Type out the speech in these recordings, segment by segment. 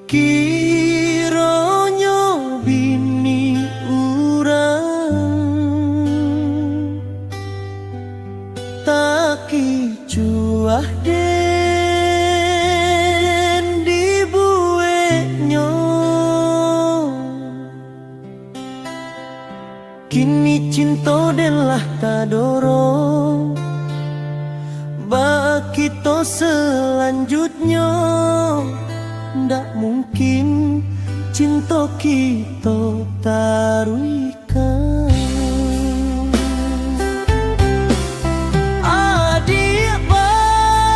Kironyo bini urang taki cuah den dibuenyo. Kini cinta den lah tadoro, bak kita selanjutnya. Ndak mungkin cinta kita taruhkan. Adik bah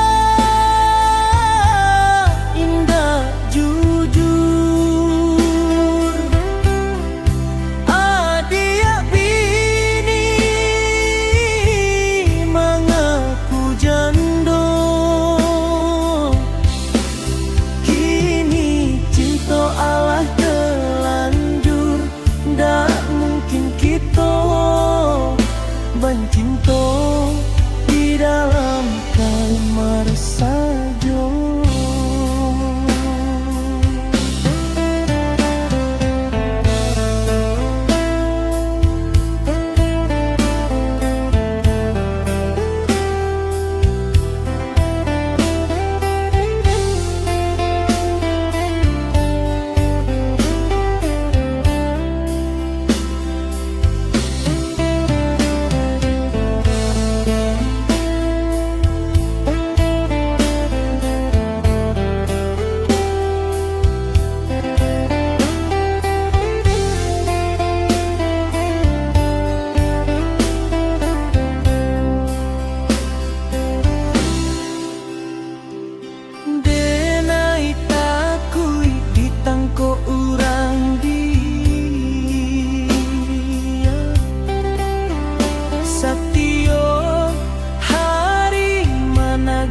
indah jujur, adik bini mengaku janda. Allah terlanjur, ndak mungkin kita bercinta di dalam kamar saja.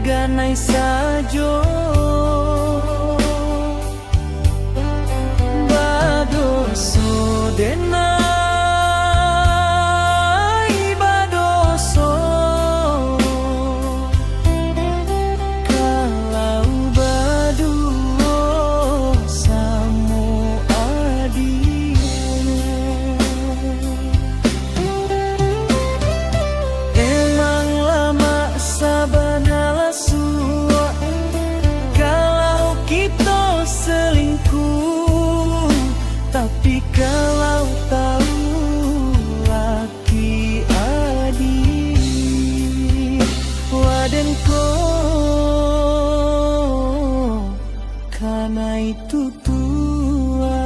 Ganai sajo badoso denai badoso, kalau baduo samo adine. Emang lama sabana kalau kita selingkuh, tapi kalau tahu laki adik wadenko karena itu tua.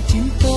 Cinta